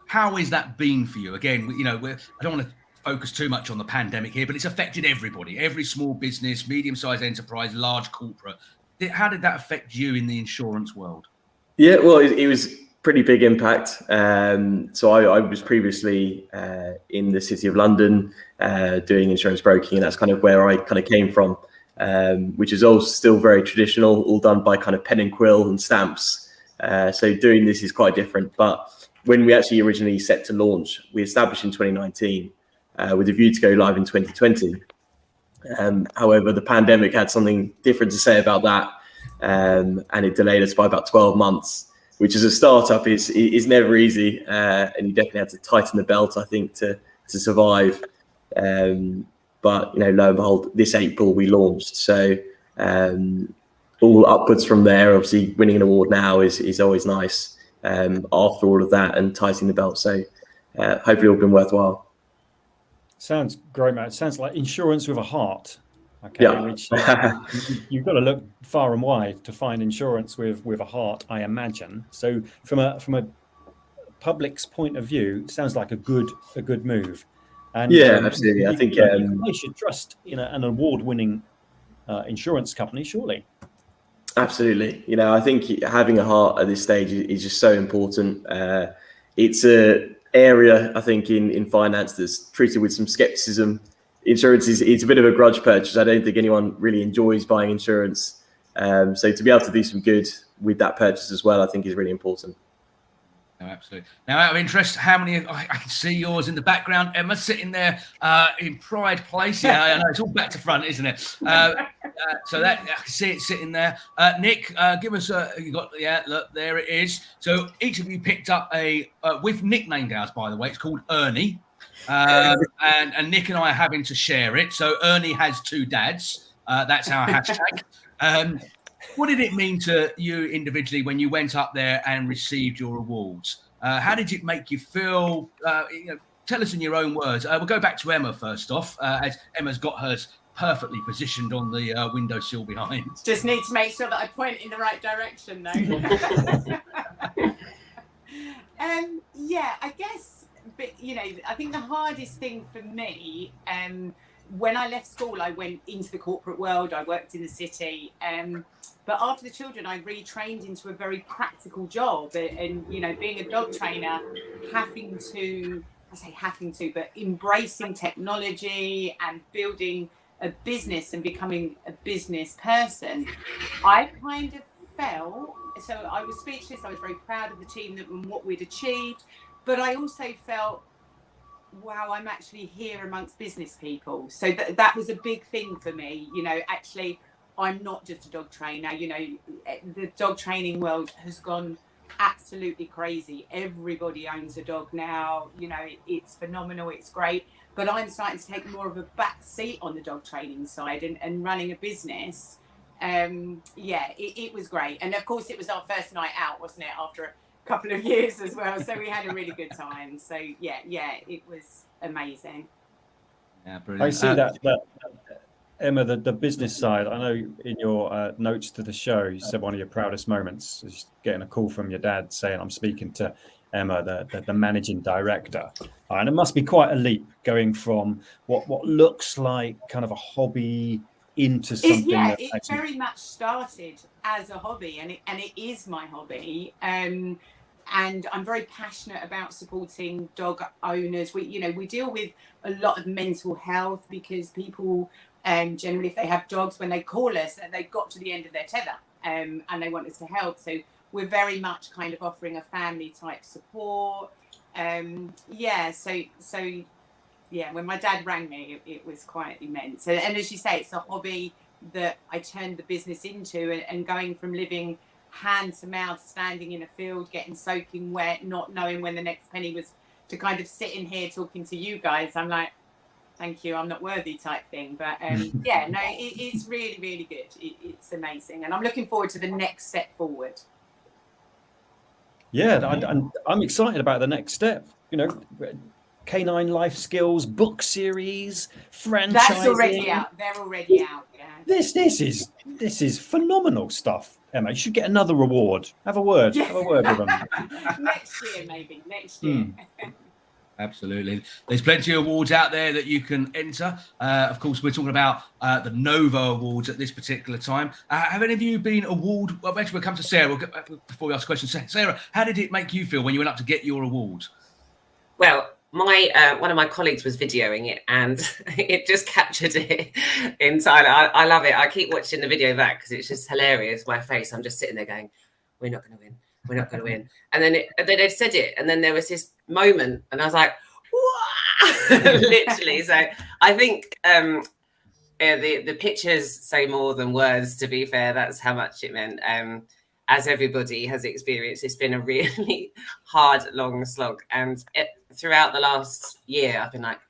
How has that been for you? Again, I don't want to focus too much on the pandemic here, but it's affected everybody, every small business, medium-sized enterprise, large corporate. How did that affect you in the insurance world? Yeah, well, it was pretty big impact. So I was previously in the City of London doing insurance broking, and that's kind of where I kind of came from, which is all still very traditional, all done by kind of pen and quill and stamps. So doing this is quite different. But when we actually originally set to launch, we established in 2019 with a view to go live in 2020. However, the pandemic had something different to say about that, and it delayed us by about 12 months. Which as a startup is never easy, and you definitely had to tighten the belt, I think, to survive. But lo and behold, this April we launched. So all upwards from there. Obviously, winning an award now is always nice. After all of that and tightening the belt, so hopefully all been worthwhile. Sounds great, Matt. It sounds like insurance with a heart. Okay, yeah. Which you've got to look far and wide to find insurance with a heart, I imagine. So from a public's point of view, it sounds like a good move. And yeah, absolutely. I think they should trust an award-winning insurance company, surely. Absolutely. I think having a heart at this stage is just so important. It's a area, I think, in finance that's treated with some skepticism. Insurance it's a bit of a grudge purchase. I don't think anyone really enjoys buying insurance. So to be able to do some good with that purchase as well, I think is really important. No, absolutely. Now, out of interest, how many? I can see yours in the background, Emma, sitting there in pride place. Yeah, I know it's all back to front, isn't it? So that I can see it sitting there. Nick, give us you got look, there it is. So each of you picked up a we've nicknamed ours, by the way. It's called Ernie. And Nick and I are having to share it. So Ernie has two dads. That's our hashtag. What did it mean to you individually when you went up there and received your awards? How did it make you feel? Tell us in your own words. We'll go back to Emma first off, as Emma's got hers perfectly positioned on the windowsill behind. Just need to make sure that I point in the right direction, though. Yeah, I guess, but you know, I think the hardest thing for me, when I left school, I went into the corporate world. I worked in the city, but after the children, I retrained into a very practical job. And you know, being a dog trainer, but embracing technology and building a business and becoming a business person, I kind of felt, so I was speechless. I was very proud of the team and what we'd achieved, but I also felt, wow, I'm actually here amongst business people. So that was a big thing for me. You know, actually, I'm not just a dog trainer. You know, the dog training world has gone absolutely crazy. Everybody owns a dog now. You know, it's phenomenal. It's great. But I'm starting to take more of a back seat on the dog training side and running a business. Yeah, it was great. And of course, it was our first night out, wasn't it? After a couple of years as well. So we had a really good time. So yeah, it was amazing. Yeah, brilliant. I see that Emma, the business side. I know in your notes to the show, you said one of your proudest moments is getting a call from your dad saying, "I'm speaking to Emma, the managing director." And it must be quite a leap going from what looks like kind of a hobby into something. It very much started as a hobby, and it is my hobby. And I'm very passionate about supporting dog owners. We deal with a lot of mental health because people, generally, if they have dogs, when they call us, they've got to the end of their tether, and they want us to help. So we're very much kind of offering a family type support. When my dad rang me, it was quite immense. And as you say, it's a hobby that I turned the business into, and going from living hand to mouth, standing in a field, getting soaking wet, not knowing when the next penny was, to kind of sitting here talking to you guys. I'm like, thank you, I'm not worthy type thing. But it's really, really good. It's amazing. And I'm looking forward to the next step forward. Yeah, I'm excited about the next step. You know, Canine Life Skills book series, franchising. That's already out. They're already out. Yeah. This is phenomenal stuff, Emma. You should get another award. Have a word. Have a word with them. Next year, maybe. Next year. Absolutely. There's plenty of awards out there that you can enter. Of course, we're talking about the Novo Awards at this particular time. Have any of you been award? Well, eventually we'll come to Sarah before we ask questions. Sarah, how did it make you feel when you went up to get your award? Well, one of my colleagues was videoing it, and it just captured it entirely. I love it. I keep watching the video back because it's just hilarious. My face, I'm just sitting there going, "We're not going to win. We're not going to win." And then they said it, and then there was this moment, and I was like, "Wah!" Literally. So I think the pictures say more than words. To be fair, that's how much it meant. As everybody has experienced, it's been a really hard, long slog. And throughout the last year, I've been like,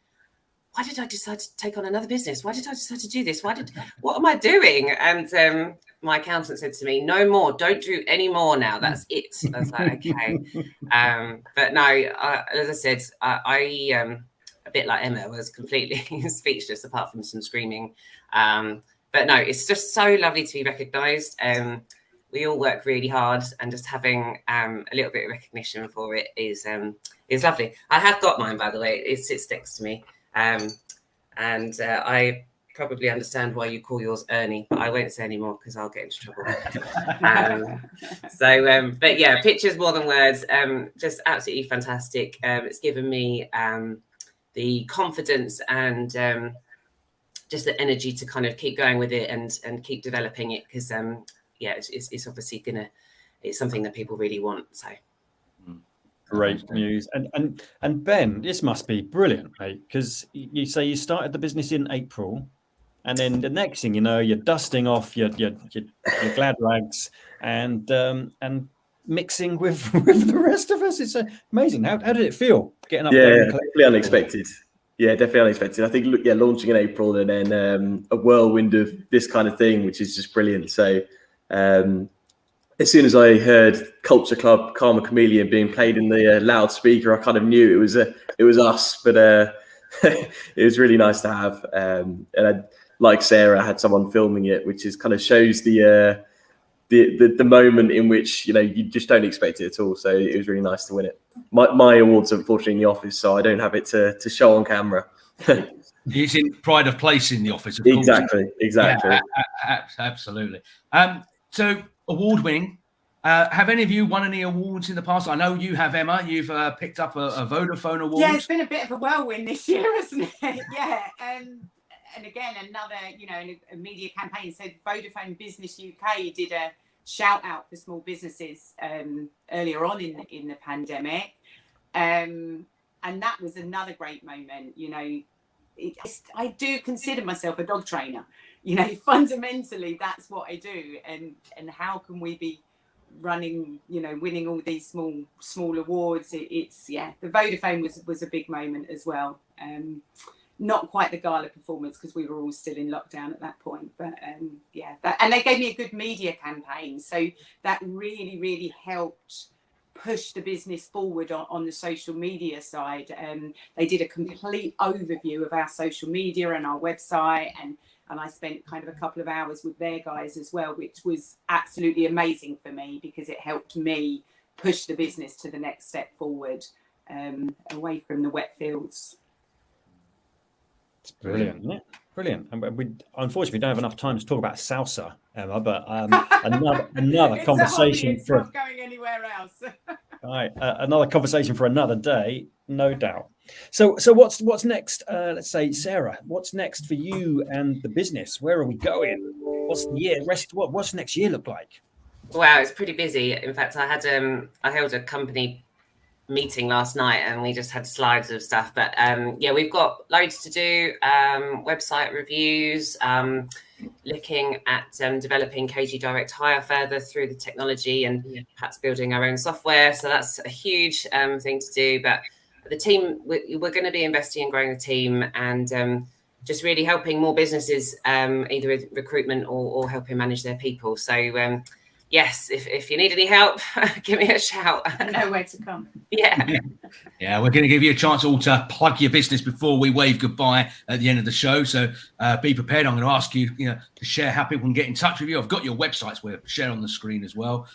why did I decide to take on another business? Why did I decide to do this? What am I doing? And my accountant said to me, no more, don't do any more now. That's it. I was like, okay. But no, as I said, I a bit like Emma, was completely speechless apart from some screaming. But no, it's just so lovely to be recognised. We all work really hard, and just having a little bit of recognition for it is lovely. I have got mine, by the way. It sits next to me. And I probably understand why you call yours Ernie, but I won't say any more because I'll get into trouble. But yeah, pictures more than words. Just absolutely fantastic. It's given me the confidence and just the energy to kind of keep going with it and keep developing it, because it's obviously it's something that people really want. So great news. And Ben, this must be brilliant, mate, because you say you started the business in April, and then the next thing you know, you're dusting off your glad rags and mixing with the rest of us. It's amazing. How did it feel getting up there? Definitely unexpected. Yeah, definitely unexpected. I think, launching in April and then a whirlwind of this kind of thing, which is just brilliant. So as soon as I heard Culture Club, Karma Chameleon being played in the loudspeaker, I kind of knew it was us. But it was really nice to have. And like Sarah, had someone filming it, which is kind of shows the moment in which, you just don't expect it at all. So it was really nice to win it. My award's unfortunately in the office, so I don't have it to show on camera. It's in pride of place in the office, of course. Exactly. Yeah, absolutely. So award-winning. Have any of you won any awards in the past? I know you have, Emma. You've picked up a Vodafone award. Yeah, it's been a bit of a whirlwind this year, hasn't it? Yeah. And again, another, a media campaign. So Vodafone Business UK did a shout out for small businesses earlier on in the pandemic. And that was another great moment. I do consider myself a dog trainer. Fundamentally, that's what I do. And how can we be running, winning all these small awards? The Vodafone was a big moment as well. Not quite the gala performance because we were all still in lockdown at that point, but and they gave me a good media campaign, so that really helped push the business forward on the social media side. They did a complete overview of our social media and our website, and I spent kind of a couple of hours with their guys as well, which was absolutely amazing for me because it helped me push the business to the next step forward, away from the wet fields. It's brilliant, isn't it? Brilliant. And we unfortunately don't have enough time to talk about salsa, Emma, but another It's conversation it's not going anywhere else. Right, another conversation for another day, no doubt. So what's next? Let's say, Sarah, what's next for you and the business? Where are we going? What's the year? What's next year look like? Wow, it's pretty busy. In fact, I held a company meeting last night and we just had slides of stuff. But we've got loads to do. Website reviews, looking at developing KG Direct Hire further through the technology and perhaps building our own software. So that's a huge thing to do. But the team, we're going to be investing in growing the team and just really helping more businesses, either with recruitment or helping manage their people. So yes, if you need any help, give me a shout. I know where to come. Yeah. Yeah, we're going to give you a chance all to plug your business before we wave goodbye at the end of the show. So be prepared. I'm going to ask you, to share how people can get in touch with you. I've got your websites where share on the screen as well.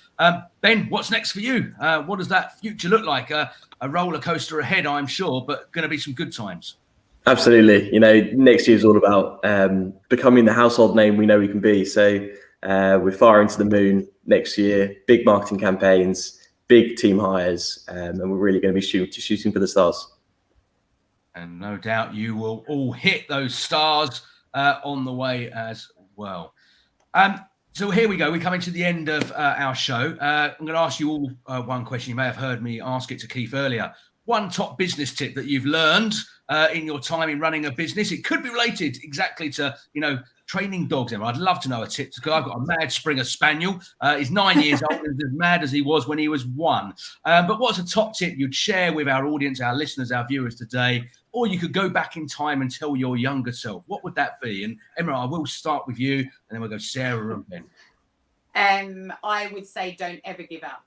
Ben, what's next for you? What does that future look like? A roller coaster ahead, I'm sure, but going to be some good times. Absolutely. Next year is all about becoming the household name we know we can be. So we're far into the moon next year, big marketing campaigns, big team hires, and we're really going to be shooting for the stars. And no doubt you will all hit those stars on the way as well. So here we go. We're coming to the end of our show. I'm going to ask you all one question. You may have heard me ask it to Keith earlier. One top business tip that you've learned in your time in running a business. It could be related exactly to, training dogs. I'd love to know a tip because I've got a mad Springer Spaniel. He's 9 years old and as mad as he was when he was 1. But what's a top tip you'd share with our audience, our listeners, our viewers today? Or you could go back in time and tell your younger self. What would that be? And Emma, I will start with you and then we'll go Sarah and Ben. I would say don't ever give up.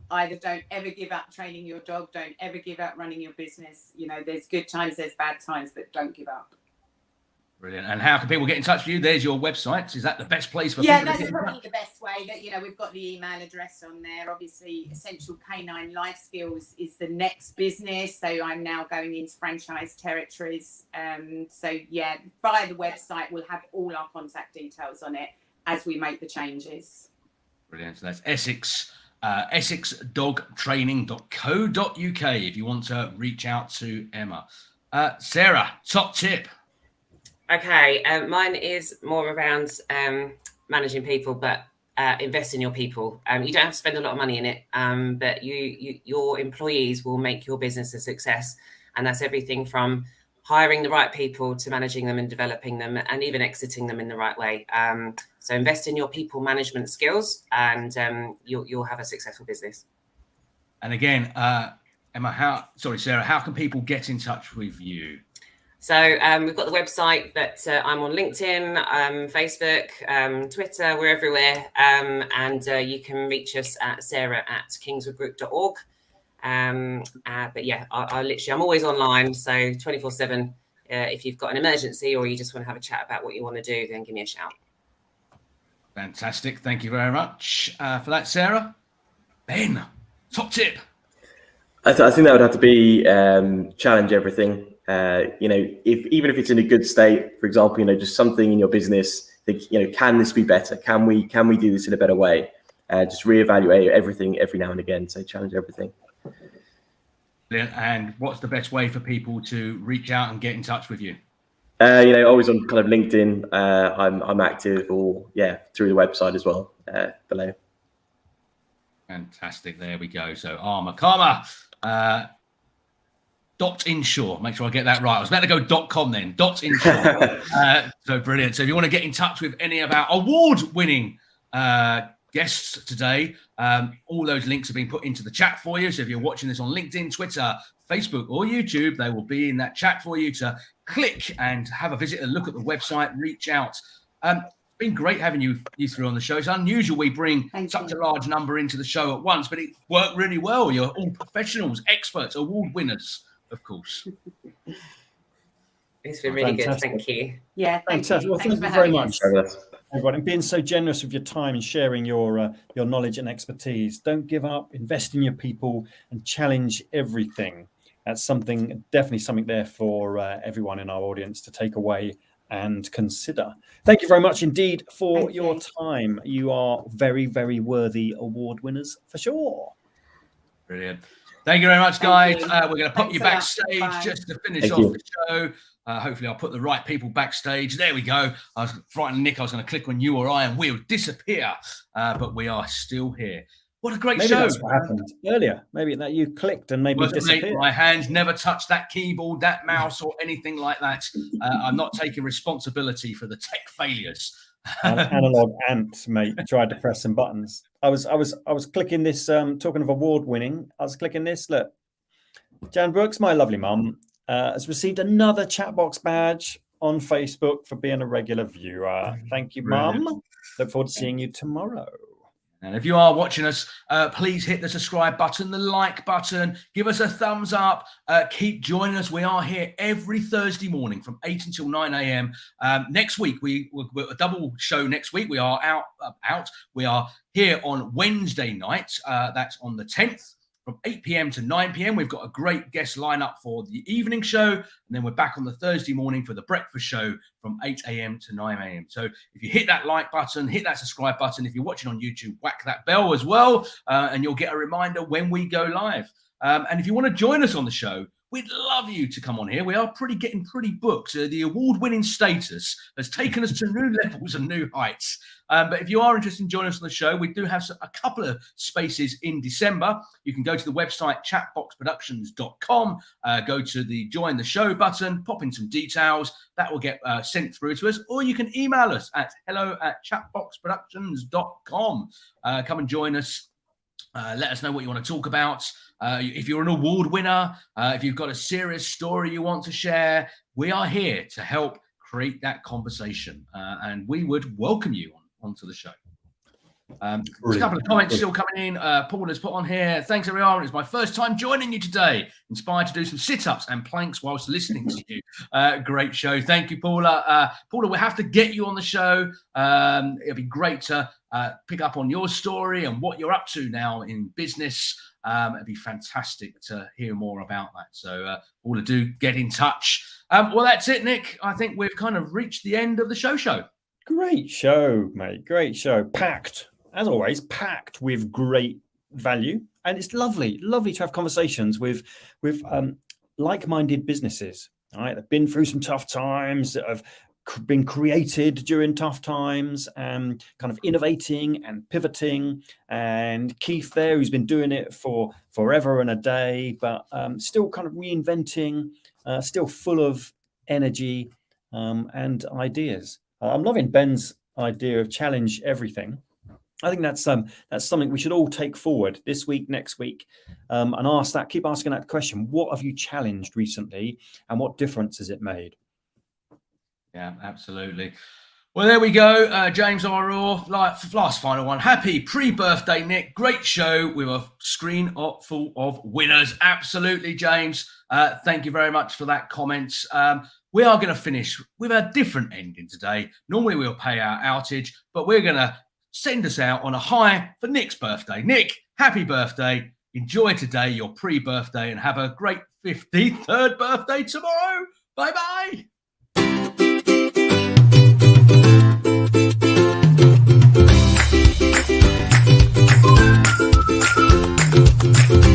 Either don't ever give up training your dog, don't ever give up running your business. There's good times, there's bad times, but don't give up. Brilliant. And how can people get in touch with you? There's your website. Is that the best place for people to get in touch? Yeah, that's probably the best way. That we've got the email address on there. Obviously, Essential Canine Life Skills is the next business. So I'm now going into franchise territories. Via the website, we'll have all our contact details on it as we make the changes. Brilliant. So that's Essex. EssexDogTraining.co.uk if you want to reach out to Emma. Sarah, top tip. Okay, mine is more around managing people, but invest in your people. You don't have to spend a lot of money in it, but your employees will make your business a success. And that's everything from hiring the right people to managing them and developing them and even exiting them in the right way. So invest in your people management skills and you'll have a successful business. And again, Emma, Sarah, how can people get in touch with you? So we've got the website, but I'm on LinkedIn, Facebook, Twitter, we're everywhere. And you can reach us at sarah@kingswoodgroup.org. But yeah, I'm always online. So 24/7, if you've got an emergency or you just want to have a chat about what you want to do, then give me a shout. Fantastic. Thank you very much for that, Sarah. Ben, top tip. I think that would have to be challenge everything. Even if it's in a good state, for example, just something in your business, think, can this be better? Can we do this in a better way? Just reevaluate everything every now and again. So challenge everything. And what's the best way for people to reach out and get in touch with you? Always on kind of LinkedIn. I'm active, or through the website as well below. Fantastic. There we go. So Arma Karma. .insure. Make sure I get that right. I was about to go .com then. .insure. So brilliant. So if you want to get in touch with any of our award-winning guests today, all those links have been put into the chat for you. So if you're watching this on LinkedIn, Twitter, Facebook, or YouTube, they will be in that chat for you to click and have a visit and look at the website, reach out. It's been great having you three on the show. It's unusual we bring such a large number into the show at once, but it worked really well. You're all professionals, experts, award winners, of course. It's been really good. Thank you. Yeah, thank you. Well, thank you very much, everyone, and being so generous with your time and sharing your knowledge and expertise. Don't give up. Invest in your people and challenge everything. That's definitely something there for everyone in our audience to take away and consider. Thank you very much indeed for your time. You are very, very worthy award winners for sure. Brilliant. Thank you very much, guys. We're going to pop you backstage just to finish off the show. Hopefully I'll put the right people backstage. There we go. I was frightened, Nick. I was going to click on you or I and we'll disappear. But we are still here. What a great show. That's what happened earlier. Maybe that you clicked and maybe disappeared. My hands never touched that keyboard, that mouse, or anything like that. I'm not taking responsibility for the tech failures. Analog ants, mate, tried to press some buttons. I was clicking this, talking of award winning. I was clicking this. Look, Jan Brooks, my lovely mum, has received another Chatbox badge on Facebook for being a regular viewer. Thank you, Mum. Look forward to seeing you tomorrow. And if you are watching us, please hit the subscribe button, the like button, give us a thumbs up, keep joining us. We are here every Thursday morning from 8 until 9 a.m. Next week, we're a double show next week. We are out. We are here on Wednesday night. That's on the 10th. From 8 p.m. to 9 p.m. We've got a great guest lineup for the evening show. And then we're back on the Thursday morning for the breakfast show from 8 a.m. to 9 a.m. So if you hit that like button, hit that subscribe button. If you're watching on YouTube, whack that bell as well. And you'll get a reminder when we go live. And if you want to join us on the show, we'd love you to come on here. We are getting pretty booked. The award-winning status has taken us to new levels and new heights. But if you are interested in joining us on the show, we do have a couple of spaces in December. You can go to the website chatboxproductions.com, go to the join the show button, pop in some details. That will get sent through to us. Or you can email us at hello@chatboxproductions.com. Come and join us. Let us know what you want to talk about. If you're an award winner, if you've got a serious story you want to share, we are here to help create that conversation. And we would welcome you onto the show. A couple of comments still coming in. Paul has put on here, thanks everyone. It's my first time joining you today. Inspired to do some sit-ups and planks whilst listening to you. Great show. Thank you, Paula. Paula, we'll have to get you on the show. It'll be great to pick up on your story and what you're up to now in business. It'd be fantastic to hear more about that. So Paula, do get in touch. Well, that's it, Nick. I think we've kind of reached the end of the show. Great show, mate. Great show. Packed, as always, packed with great value. And it's lovely to have conversations with like-minded businesses. All right, they've been through some tough times, that have been created during tough times, and kind of innovating and pivoting. And Keith there, who's been doing it for forever and a day, but still kind of reinventing, still full of energy and ideas. I'm loving Ben's idea of challenge everything. I think that's something we should all take forward this week, next week, and keep asking that question. What have you challenged recently, and what difference has it made? Yeah, absolutely. Well, there we go. James O'Rourke, last final one. Happy pre-birthday, Nick. Great show with a screen full of winners. Absolutely, James. Thank you very much for that comment. We are going to finish with a different ending today. Normally, we'll pay our outage, but we're going to send us out on a high for Nick's birthday. Nick, happy birthday. Enjoy today, your pre-birthday, and have a great 53rd birthday tomorrow. Bye-bye.